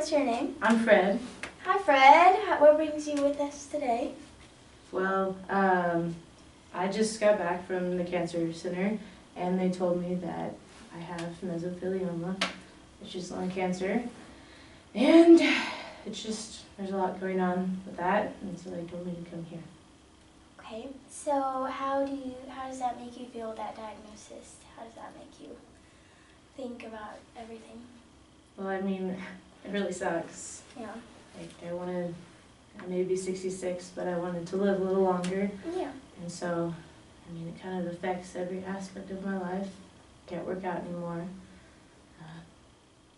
what's your name? I'm Fred. Hi, Fred. What brings you with us today? Well, I just got back from the cancer center, and they told me that I have mesothelioma, which is lung cancer, and it's just, there's a lot going on with that, and so they told me to come here. Okay, so how does that make you feel, that diagnosis? How does that make you think about everything? Well, I mean, it really sucks. Yeah. Like, I may be 66, but I wanted to live a little longer. Yeah. And so, I mean, it kind of affects every aspect of my life. Can't work out anymore.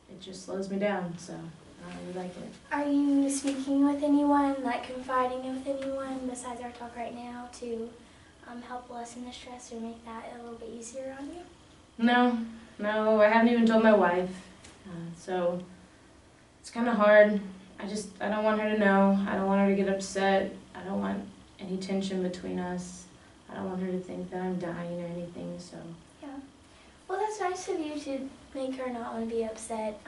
It just slows me down, so I don't really like it. Are you speaking with anyone, like confiding with anyone besides our talk right now to help lessen the stress or make that a little bit easier on you? No, I haven't even told my wife. So it's kind of hard. I don't want her to know. I don't want her to get upset. I don't want any tension between us. I don't want her to think that I'm dying or anything, so. Yeah. Well, that's nice of you to make her not want to be upset.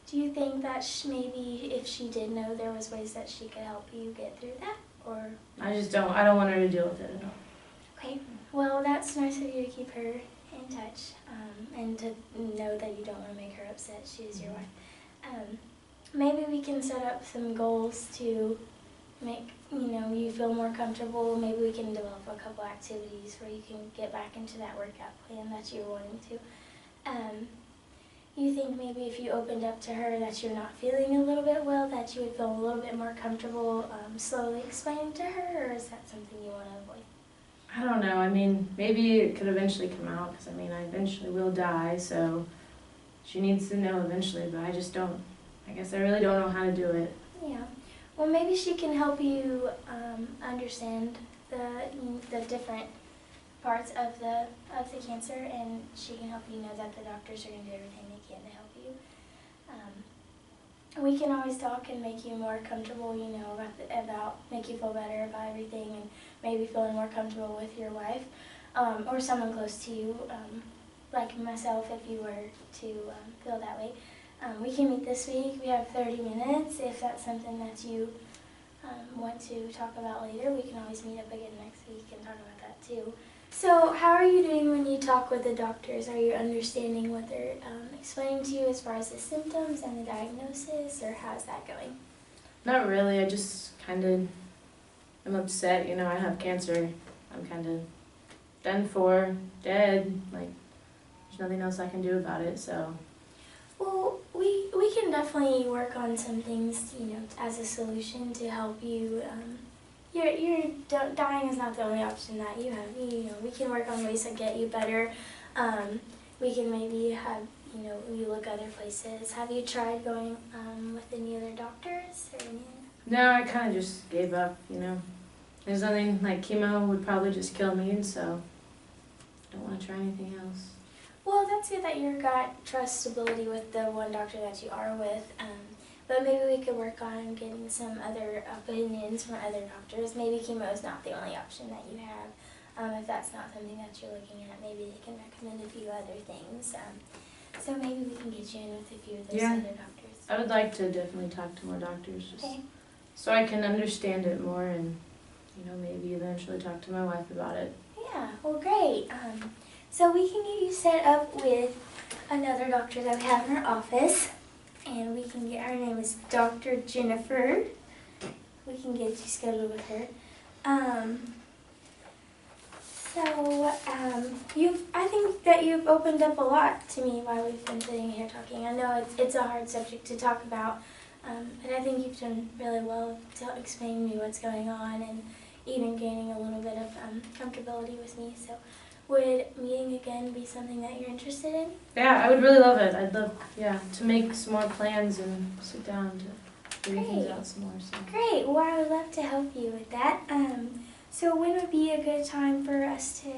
Do you think that maybe if she did know, there was ways that she could help you get through that, or? I don't want her to deal with it at all. Okay, well, that's nice of you to keep her in touch, and to know that you don't want to make her upset. She is your wife. Maybe we can set up some goals to make you feel more comfortable. Maybe we can develop a couple activities where you can get back into that workout plan that you're wanting to. You think maybe if you opened up to her that you're not feeling a little bit well, that you would feel a little bit more comfortable slowly explaining to her, or is that something you want to avoid? I don't know. I mean, maybe it could eventually come out, because I mean, I eventually will die, so she needs to know eventually, but I guess I really don't know how to do it. Yeah. Well, maybe she can help you understand the different parts of the cancer, and she can help you know that the doctors are going to do everything they can to help you. We can always talk and make you more comfortable, about make you feel better about everything, and maybe feeling more comfortable with your wife or someone close to you, like myself, if you were to feel that way. We can meet this week. We have 30 minutes. If that's something that you want to talk about later, we can always meet up again next week and talk about that too. So how are you doing when you talk with the doctors? Are you understanding what they're explaining to you as far as the symptoms and the diagnosis, or how's that going? Not really. I just I'm upset. I have cancer. I'm kind of done for, dead. Like, there's nothing else I can do about it, so. Well, we can definitely work on some things, as a solution to help you. Dying is not the only option that you have. We can work on ways that get you better. We can maybe have, you look other places. Have you tried going with any other doctors or anything? No, I kind of just gave up, There's nothing, like chemo would probably just kill me, and so I don't want to try anything else. Well, that's good that you've got trust stability with the one doctor that you are with. But maybe we could work on getting some other opinions from other doctors. Maybe chemo is not the only option that you have. If that's not something that you're looking at, maybe they can recommend a few other things. So maybe we can get you in with a few of those other doctors. I would like to definitely talk to more doctors, just okay, so I can understand it more, and maybe eventually talk to my wife about it. Yeah, well, great. So we can get you set up with another doctor that we have in our office. And we can get, her name is Dr. Jennifer. We can get you scheduled with her. I think that you've opened up a lot to me while we've been sitting here talking. I know it's a hard subject to talk about, but I think you've done really well to explain to me what's going on and even gaining a little bit of comfortability with me. So would meeting again be something that you're interested in? Yeah, I would really love it. I'd love, to make some more plans and sit down to figure things out some more. So. Great. Well, I would love to help you with that. So when would be a good time for us to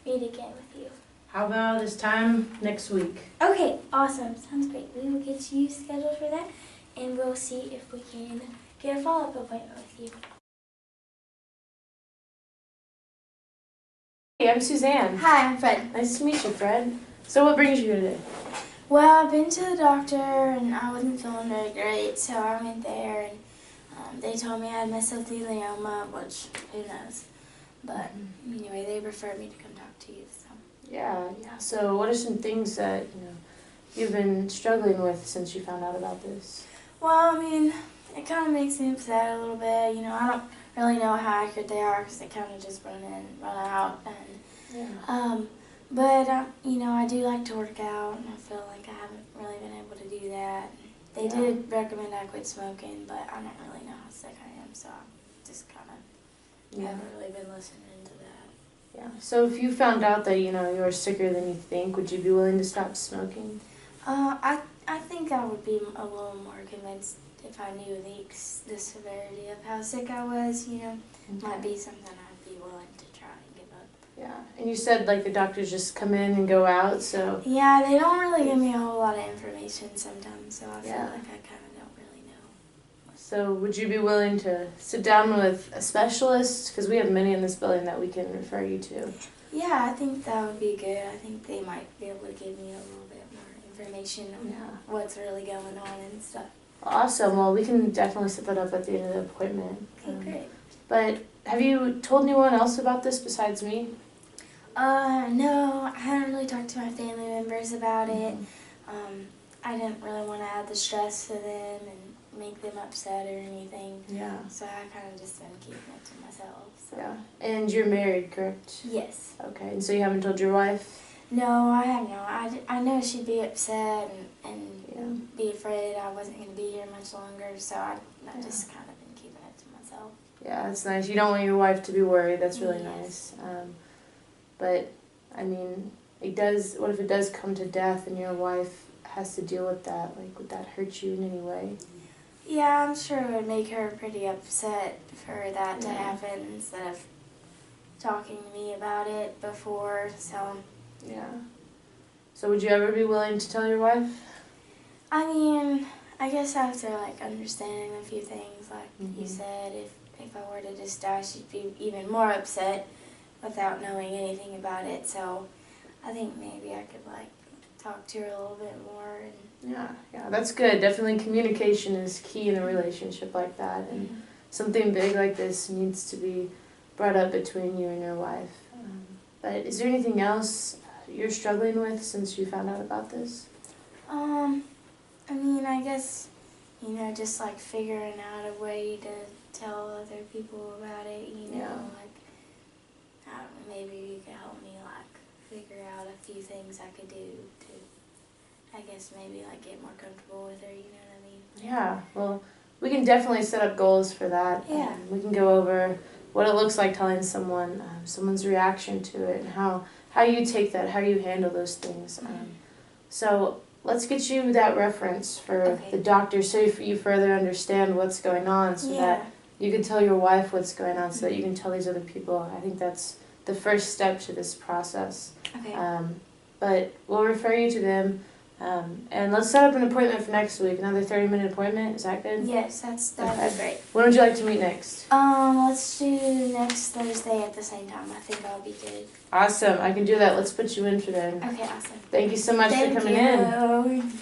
meet again with you? How about this time next week? Okay, awesome. Sounds great. We will get you scheduled for that, and we'll see if we can get a follow-up appointment with you. Hey, I'm Suzanne. Hi, I'm Fred. Nice to meet you, Fred. So what brings you here today? Well, I've been to the doctor and I wasn't feeling very great, so I went there and they told me I had mesothelioma, which who knows. But anyway, they referred me to come talk to you. So. Yeah. So what are some things that you've been struggling with since you found out about this? Well, I mean, it kind of makes me upset a little bit. I don't really know how accurate they are because they kind of just run in, run out, and but I do like to work out, and I feel like I haven't really been able to do that. They did recommend I quit smoking, but I don't really know how sick I am, so I just kind of haven't really been listening to that. Yeah. So if you found out that you're sicker than you think, would you be willing to stop smoking? I think I would be a little more convinced if I knew the severity of how sick I was. Might be something I'd be willing to try and give up. Yeah. And you said the doctors just come in and go out, so. Yeah, they don't really give me a whole lot of information sometimes, so I feel like I kind of don't really know. So would you be willing to sit down with a specialist? Because we have many in this building that we can refer you to. Yeah, I think that would be good. I think they might be able to give me a little bit more information on what's really going on and stuff. Awesome. Well, we can definitely set that up at the end of the appointment. Okay, great. But have you told anyone else about this besides me? No, I haven't really talked to my family members about it. I didn't really want to add the stress to them and make them upset or anything. Yeah. So I kind of just been keeping it to myself. So. Yeah. And you're married, correct? Yes. Okay. And so you haven't told your wife? No, I have not. I know she'd be upset and be afraid I wasn't going to be here much longer, so I've just kind of been keeping it to myself. Yeah, that's nice. You don't want your wife to be worried. That's really nice. But, I mean, what if it does come to death and your wife has to deal with that? Would that hurt you in any way? Yeah, I'm sure it would make her pretty upset for that to happen instead of talking to me about it before, so. Yeah. So would you ever be willing to tell your wife? I mean, I guess after understanding a few things, you said, if I were to just die, she'd be even more upset without knowing anything about it. So I think maybe I could talk to her a little bit more. Yeah, that's good. Definitely communication is key in a relationship like that, and something big like this needs to be brought up between you and your wife. But is there anything else you're struggling with since you found out about this? I mean, I guess, just figuring out a way to tell other people about it, I don't know, maybe you could help me figure out a few things I could do to, I guess maybe get more comfortable with her, you know what I mean? Yeah, well, we can definitely set up goals for that. Yeah. We can go over what it looks like telling someone, someone's reaction to it, and how you take that, how you handle those things. So let's get you that reference for the doctor so you further understand what's going on, so that you can tell your wife what's going on, so that you can tell these other people. I think that's the first step to this process. Okay. But we'll refer you to them. And let's set up an appointment for next week, another 30-minute appointment. Is that good? Yes, that'd be great. When would you like to meet next? Let's do next Thursday at the same time. I think that'll be good. Awesome. I can do that. Let's put you in for then. Okay, awesome. Thank you so much for coming in. Thank you.